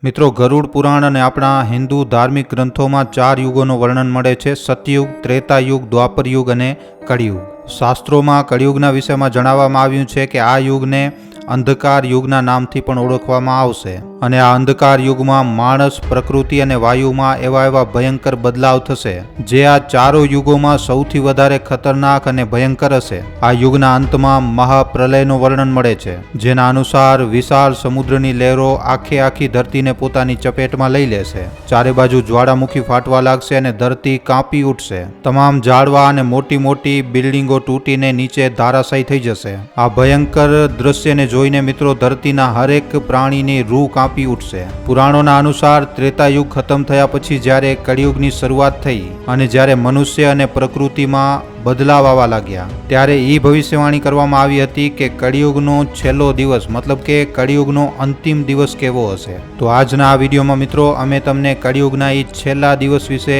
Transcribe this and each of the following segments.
મિત્રો, ગરુડ પુરાણ અને આપણા હિન્દુ ધાર્મિક ગ્રંથોમાં 4 યુગોનું વર્ણન મળે છે: સતયુગ, ત્રેતાયુગ, દ્વાપરયુગ અને કળિયુગ. શાસ્ત્રોમાં કળિયુગના વિષયમાં જણાવવામાં આવ્યું છે કે આ યુગને અંધકાર યુગના નામથી પણ ઓળખવામાં આવશે અને આ અંધકાર યુગમાં માણસ, પ્રકૃતિ અને વાયુમાં એવા ભયંકર બદલાવ થશે જે આ ચારો યુગોમાં સૌથી વધારે ખતરનાક અને ભયંકર હશે. આ યુગના અંતમાં મહાપ્રલયનું વર્ણન મળે છે, જેના અનુસાર વિશાળ સમુદ્રની લહેરો આખી ધરતીને પોતાની ચપેટમાં લઈ લેશે. ચારે બાજુ જ્વાળામુખી ફાટવા લાગશે અને ધરતી કાંપી ઉઠશે. તમામ ઝાડવા અને મોટી બિલ્ડિંગો તૂટીને નીચે ધરાશાયી થઈ જશે. આ ભયંકર દ્રશ્યને જોઈને મિત્રો, ધરતીના હરેક પ્રાણીની રૂહ કાંપી ઉઠશે. પુરાણોના અનુસાર ત્રેતાયુગ ખતમ થયા પછી જ્યારે કળિયુગની શરૂઆત થઈ અને જ્યારે મનુષ્ય અને પ્રકૃતિમાં બદલાવ આવવા લાગ્યા, ત્યારે એ ભવિષ્યવાણી કરવામાં આવી હતી કે કળિયુગનો છેલ્લો દિવસ, મતલબ કે કળિયુગનો અંતિમ દિવસ કેવો હશે. તો આજના આ વિડીયોમાં મિત્રો, અમે તમને કળિયુગના એ છેલ્લા દિવસ વિશે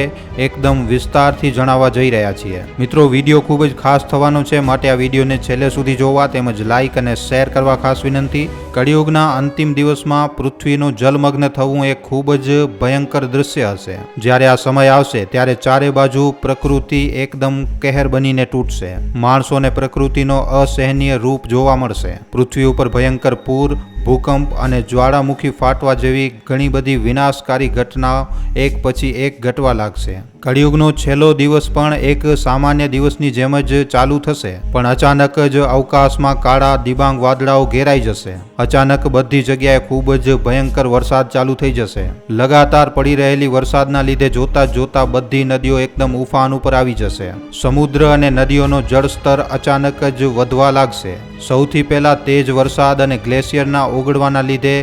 એકદમ વિસ્તારથી જણાવવા જઈ રહ્યા છીએ. મિત્રો, વિડીયો ખૂબ જ ખાસ થવાનો છે, માટે આ વિડીયોને છેલ્લે સુધી જોવા તેમજ લાઇક અને શેર કરવા ખાસ વિનંતી. કળિયુગના અંતિમ દિવસમાં પૃથ્વીનું જલમગ્ન થવું એ ખૂબ જ ભયંકર દ્રશ્ય હશે. જ્યારે આ સમય આવશે ત્યારે ચારે બાજુ પ્રકૃતિ એકદમ કહેર બનીને તૂટશે. માણસો અને પ્રકૃતિનો અસહનીય રૂપ જોવા મળશે. પૃથ્વી ઉપર ભયંકર પૂર, ભૂકંપ અને જ્વાળામુખી ફાટવા જેવી ઘણી બધી વિનાશકારી ઘટનાઓ એક પછી એક ઘટવા લાગશે. કળિયુગનો છેલ્લો દિવસ પણ એક સામાન્ય દિવસની જેમ જ ચાલુ થશે, પણ અચાનક જ અવકાશમાં કાળા દિબાંગ વાદળાઓ ઘેરાઈ જશે. અચાનક બધી જગ્યાએ ખૂબ જ ભયંકર વરસાદ ચાલુ થઈ જશે. લગાતાર પડી રહેલી વરસાદના લીધે જોતા બધી નદીઓ એકદમ ઉફાન ઉપર આવી જશે. સમુદ્ર અને નદીઓનો જળસ્તર અચાનક જ વધવા લાગશે. સૌથી પહેલા તેજ વરસાદ અને ગ્લેશિયરના ઓગળવાના લીધે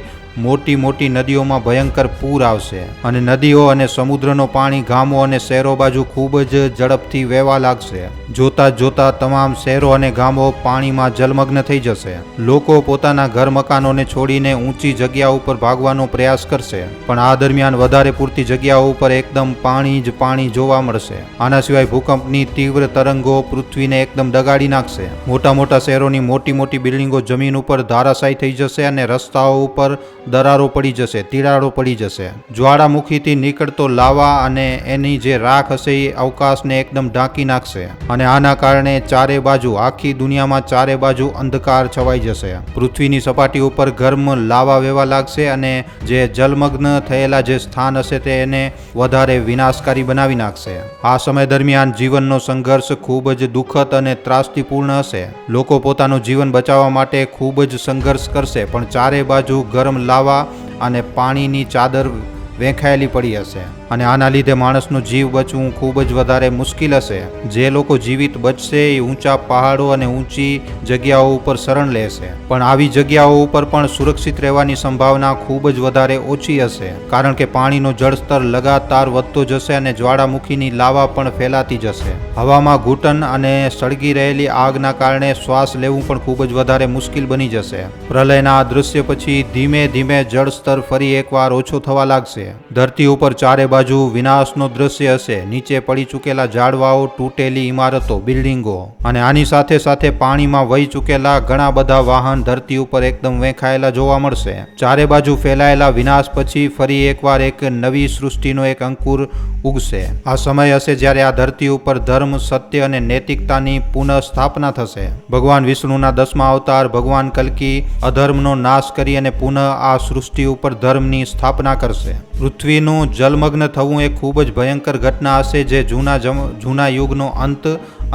મોટી નદીઓમાં ભયંકર પૂર આવશે અને નદીઓ અને સમુદ્રનો પાણી ગામો અને શહેરો બાજુ ખૂબ જ ઝડપથી વહેવા લાગશે. જોતા તમામ શહેરો અને ગામો પાણીમાં જલમગ્ન થઈ જશે. લોકો પોતાના ઘર મકાનોને છોડીને ઊંચી જગ્યા ઉપર ભાગવાનો પ્રયાસ કરશે, પણ આ દરમિયાન વધારે પૂરતી જગ્યાઓ ઉપર એકદમ પાણી જોવા મળશે. આના સિવાય ભૂકંપની તીવ્ર તરંગો પૃથ્વીને એકદમ દગાડી નાખશે. મોટા શહેરોની મોટી બિલ્ડિંગો જમીન ઉપર ધરાશાયી થઈ જશે અને રસ્તાઓ ઉપર દરારો પડી જશે, તિરાડો પડી જશે. જ્વાળામુખીથી નીકળતો લાવા અને એની જે રાખ હશે એ અવકાશને એકદમ ઢાંકી નાખશે અને આના કારણે ચારે બાજુ, આખી દુનિયામાં ચારે બાજુ અંધકાર છવાઈ જશે. પૃથ્વીની સપાટી ઉપર ગરમ લાવા વહેવા લાગશે અને જે જલમગ્ન થયેલા જે સ્થાન હશે તેને વધારે વિનાશકારી બનાવી નાખશે. આ સમય દરમિયાન જીવનનો સંઘર્ષ ખૂબ જ દુઃખદ અને ત્રાસદીપૂર્ણ હશે. લોકો પોતાનું જીવન બચાવવા માટે ખૂબ જ સંઘર્ષ કરશે, પણ ચારે બાજુ ગરમ લાવા અને પાણીની ચાદર વેંખાયેલી પડી હશે અને આના લીધે માણસનો જીવ બચવું ખૂબ જ વધારે મુશ્કેલ હશે. જે લોકો જીવિત બચશે એ ઊંચા પહાડો અને ઊંચી જગ્યાઓ ઉપર શરણ લેશે, પણ આવી જગ્યાઓ ઉપર પણ સુરક્ષિત રહેવાની સંભાવના ખૂબ જ વધારે ઓછી હશે, કારણ કે પાણીનો જળસ્તર લગાતાર વધતો જશે અને જ્વાળામુખીની લાવા પણ ફેલાતી જશે. હવામાં ઘૂંટણ અને સળગી રહેલી આગના કારણે શ્વાસ લેવું પણ ખૂબ જ વધારે મુશ્કેલ બની જશે. પ્રલયના આ દૃશ્ય પછી ધીમે જળસ્તર ફરી એકવાર ઓછો થવા લાગશે. ધરતી ઉપર ચારે બાજુ વિનાશનો દ્રશ્ય હશે. નીચે પડી ચૂકેલા ઝાડવાઓ, તૂટેલી ઇમારતો, બિલ્ડિંગો અને આની સાથે પાણીમાં વહી ચૂકેલા ઘણા બધા વાહન ધરતી ઉપર એકદમ વેંખાયેલા જોવા મળશે. ચારે બાજુ ફેલાયેલા વિનાશ પછી ફરી એકવાર એક નવી સૃષ્ટિનો એક અંકુર ઉગશે. આ સમય હશે જ્યારે આ ધરતી ઉપર ધર્મ, સત્ય અને નૈતિકતાની પુનઃ સ્થાપના થશે. ભગવાન વિષ્ણુના 10મા અવતાર ભગવાન કલ્કી અધર્મનો નાશ કરી અને પુનઃ આ સૃષ્ટિ ઉપર ધર્મની સ્થાપના કરશે. પૃથ્વીનું જલમગ્ન થવું એ ખૂબ જ ભયંકર ઘટના હશે, જે જૂના યુગનો અંત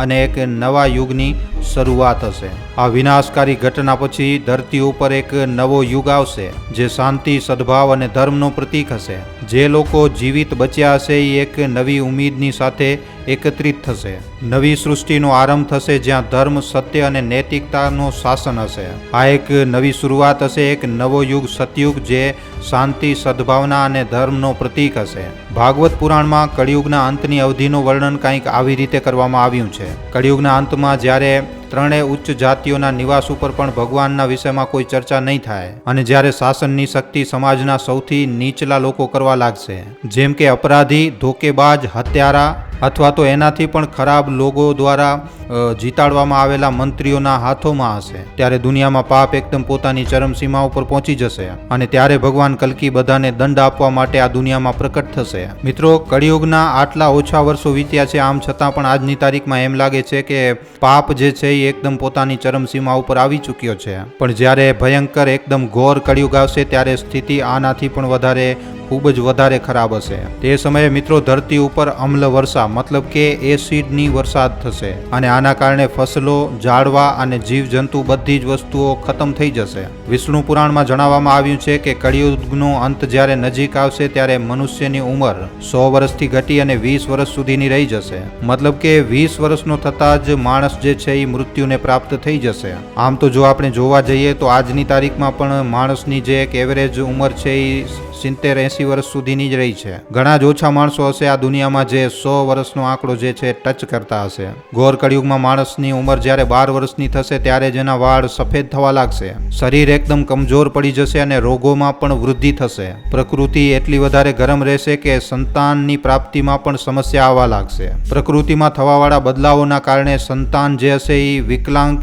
અને એક નવા યુગની શરૂઆત હશે. આ વિનાશકારી ઘટના પછી ધરતી ઉપર એક નવો યુગ આવશે, જે શાંતિ, સદભાવ અને ધર્મનો પ્રતીક હશે. જે લોકો જીવિત બચ્યા હશે એ એક નવી ઉમ્મીદની સાથે એકત્રિત થશે. નવી સૃષ્ટિનો આરંભ થશે, જ્યાં ધર્મ, સત્ય અને નૈતિકતાનો શાસન હશે. આ એક નવી શરૂઆત હશે, એક નવો યુગ, સતયુગ, જે શાંતિ, સદભાવના અને ધર્મનો પ્રતીક હશે. ભાગવત પુરાણમાં કળિયુગના અંતની અવધિનું વર્ણન કંઈક આવી રીતે કરવામાં આવ્યું છે. કળિયુગના અંતમાં જ્યારે ત્રણેય ઉચ્ચ જાતિઓના નિવાસ ઉપર પણ ભગવાનના વિષયમાં કોઈ ચર્ચા નહીં થાય અને જ્યારે શાસનની શક્તિ સમાજના સૌથી નીચલા લોકો કરવા લાગશે, જેમ કે અપરાધી, ધોકેબાજ, હત્યારા અથવા તો એનાથી પણ ખરાબ લોકો દ્વારા જીતાડવામાં આવેલા મંત્રીઓના હાથોમાં હશે, ત્યારે દુનિયામાં પાપ એકદમ પોતાની ચરમસીમા ઉપર પહોંચી જશે અને ત્યારે ભગવાન કલ્કી બધાને દંડ આપવા માટે આ દુનિયામાં પ્રકટ થશે. મિત્રો, કળિયુગના આટલા ઓછા વર્ષો વીત્યા છે, આમ છતાં પણ આજની તારીખમાં એમ લાગે છે કે પાપ જે છે એ એકદમ પોતાની ચરમસીમા ઉપર આવી ચૂક્યો છે. પણ જ્યારે ભયંકર એકદમ ઘોર કળિયુગ આવશે ત્યારે સ્થિતિ આનાથી પણ વધારે ખૂબ જ વધારે ખરાબ હશે. તે સમયે મિત્રો ધરતી ઉપર અમ્લ વર્ષા મતલબ કે એસિડની વરસાદ થશે અને આના કારણે ફસલો, ઝાડવા અને જીવજંતુ બધી જ વસ્તુઓ ખતમ થઈ જશે. વિષ્ણુ પુરાણમાં જણાવવામાં આવ્યું છે કે કળિયુગનો અંત જ્યારે નજીક આવશે ત્યારે મનુષ્યની ઉંમર 100 વર્ષથી ઘટી અને 20 વર્ષ સુધીની રહી જશે. મતલબ કે 20 વર્ષનો થતાં જ માણસ જે છે એ મૃત્યુને પ્રાપ્ત થઈ જશે. આમ તો જો આપણે જોવા જઈએ તો આજની તારીખમાં પણ માણસની જે એક એવરેજ ઉંમર છે એ 70-80 વર્ષ સુધીની જ રહી છે. ઘણા જ ઓછા માણસો હશે આ દુનિયામાં જે 100 વર્ષનો આંકડો જે છે ટચ કરતા હશે. ઘોર કળિયુગમાં માણસની ઉંમર જ્યારે 12 વર્ષની થશે ત્યારે જ એના વાળ સફેદ થવા લાગશે, શરીર એકદમ કમજોર પડી જશે અને રોગોમાં પણ વૃદ્ધિ થશે. પ્રકૃતિ એટલી વધારે ગરમ રહેશે કે સંતાનની પ્રાપ્તિમાં પણ સમસ્યા આવવા લાગશે. પ્રકૃતિમાં થવાવાળા બદલાવોના કારણે સંતાન જે હશે એ વિકલાંગ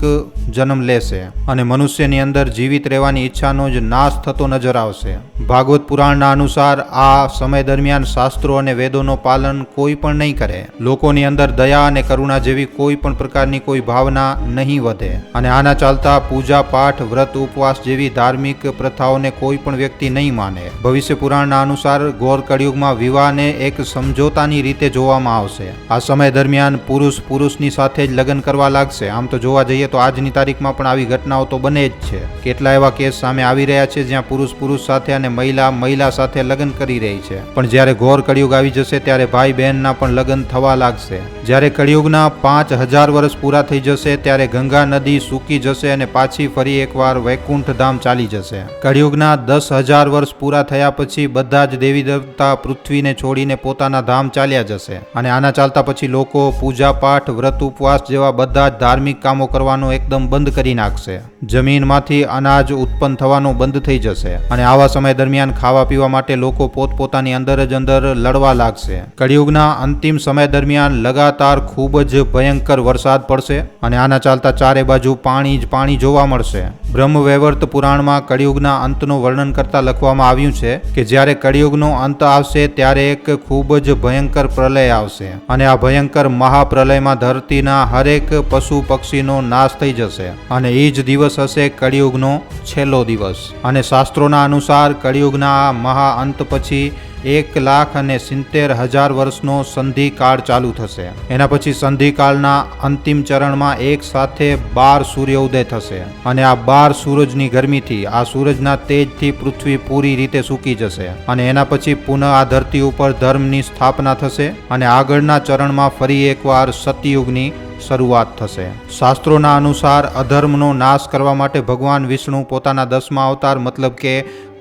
જન્મ લેશે અને મનુષ્યની અંદર જીવિત રહેવાની ઈચ્છાનો જ નાશ થતો નજર આવશે. ભાગવત પુરાણના અનુસાર આ સમય દરમિયાન શાસ્ત્રો અને વેદોનો પાલન કોઈ પણ નહીં કરે. લોકોની અંદર દયા અને કરુણા જેવી કોઈ પણ પ્રકારની કોઈ ભાવના નહીં વધે અને આના ચાલતા પૂજા પાઠ, વ્રત, ઉપવાસ જેવી ધાર્મિક પ્રથાઓને કોઈ પણ વ્યક્તિ નહીં માને. ભવિષ્ય પુરાણના અનુસાર ઘોર કળિયુગમાં વિવાહને એક સમજોતાની રીતે જોવામાં આવશે. આ સમય દરમિયાન પુરુષ પુરુષની સાથે જ લગ્ન કરવા લાગશે. આમ તો જોવા જઈએ તો આજની તારીખમાં પણ આવી ઘટનાઓ તો બને જ છે. કેટલા એવા કેસ સામે આવી રહ્યા છે જ્યાં પુરુષ પુરુષ સાથે અને મહિલા મહિલા સાથે લગ્ન કરી રહી છે. પણ જ્યારે ઘોર કળિયુગ આવી જશે ત્યારે ભાઈ બહેનના પણ લગ્ન થવા લાગશે. જ્યારે કળિયુગના 5000 વર્ષ પૂરા થઈ જશે ત્યારે ગંગા નદી સૂકી જશે અને પાછી ફરી એકવાર વૈકુંઠ ધામ ચાલી જશે. કળિયુગના 10,000 વર્ષ પૂરા થયા પછી બધા જ દેવી દેવતા પૃથ્વીને છોડીને પોતાના ધામ ચાલ્યા જશે અને આના ચાલતા પછી લોકો પૂજા પાઠ, વ્રત, ઉપવાસ જેવા બધા જ ધાર્મિક કામો કરવાનો એકદમ બંધ કરી નાખશે. જમીનમાંથી અનાજ ઉત્પન્ન થવાનું બંધ થઈ જશે અને આવા સમય દરમિયાન ખાવા પીવા માટે લોકો પોતપોતાની અંદર જ અંદર લડવા લાગશે. કળિયુગના અંતિમ સમય દરમિયાન લગાતાર ખૂબ જ ભયંકર વરસાદ પડશે અને આના ચાલતા ચારે બાજુ પાણી જ પાણી જોવા મળશે. બ્રહ્મવૈવર્ત પુરાણમાં કળિયુગના અંતનું વર્ણન કરતા લખવામાં આવ્યું છે કે જ્યારે કળિયુગનો અંત આવશે ત્યારે એક ખૂબ જ ભયંકર પ્રલય આવશે અને આ ભયંકર મહાપ્રલયમાં ધરતીના હરેક પશુ પક્ષીનો નાશ થઈ જશે અને એ જ દિવસ હશે કળિયુગનો છેલ્લો દિવસ. અને શાસ્ત્રોના અનુસાર કળિયુગના આ મહા અંત પછી 1,70,000 વર્ષનો સંધિકાળ ચાલુ થશે. એના પછી સંધિકાળના અંતિમ ચરણમાં એક સાથે 12 સૂર્યોદય થશે અને આ 12 સૂરજની ગરમીથી, આ સૂરજના તેજથી પૃથ્વી પૂરી રીતે સૂકી જશે અને એના પછી પુનઃ આ ધરતી ઉપર ધર્મની સ્થાપના થશે અને આગળના ચરણમાં ફરી એકવાર સતયુગની શરૂઆત થશે. શાસ્ત્રોના અનુસાર અધર્મનો નાશ કરવા માટે ભગવાન વિષ્ણુ પોતાના 10મા અવતાર મતલબ કે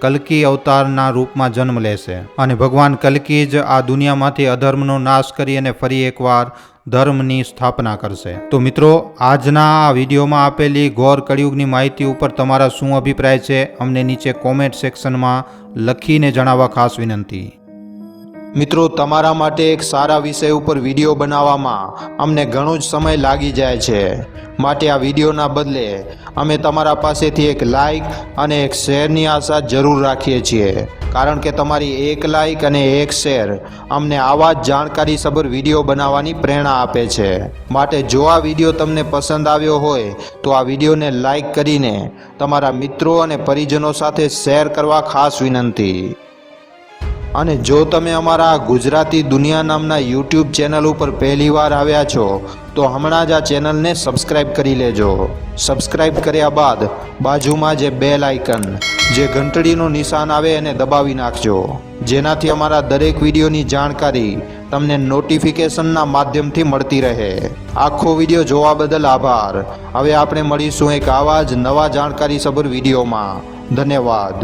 કલ્કી અવતારના રૂપમાં જન્મ લેશે અને ભગવાન કલ્કી જ આ દુનિયામાંથી અધર્મનો નાશ કરી અને ફરી એકવાર ધર્મની સ્થાપના કરશે. તો મિત્રો, આજના આ વિડીયોમાં આપેલી ઘોર કળિયુગની માહિતી ઉપર તમારા શું અભિપ્રાય છે અમને નીચે કોમેન્ટ સેક્શનમાં લખીને જણાવવા ખાસ વિનંતી. મિત્રો, તમારા માટે એક સારા વિષય ઉપર વિડીયો બનાવવામાં અમને ઘણો જ સમય લાગી જાય છે, માટે આ વિડીયોના બદલે અમે તમારા પાસેથી એક લાઈક અને એક શેરની આશા જરૂર રાખીએ છીએ, કારણ કે તમારી એક લાઈક અને એક શેર અમને આવા જ જાણકારીસભર વિડીયો બનાવવાની પ્રેરણા આપે છે. માટે જો આ વિડીયો તમને પસંદ આવ્યો હોય તો આ વિડીયોને લાઈક કરીને તમારા મિત્રો અને પરિજનો સાથે શેર કરવા ખાસ વિનંતી. અને જો તમે અમારા ગુજરાતી દુનિયા નામના યુટ્યુબ ચેનલ ઉપર પહેલીવાર આવ્યા છો તો હમણાં જ આ ચેનલને સબસ્ક્રાઈબ કરી લેજો. સબસ્ક્રાઈબ કર્યા બાદ બાજુમાં જે બેલ આઇકન જે ઘંટડીનું નિશાન આવે એને દબાવી નાખજો, જેનાથી અમારા દરેક વિડીયોની જાણકારી તમને નોટિફિકેશનના માધ્યમથી મળતી રહે. આખો વિડીયો જોવા બદલ આભાર. હવે આપણે મળીશું એક આવા જ નવા જાણકારીસભર વિડીયોમાં. ધન્યવાદ.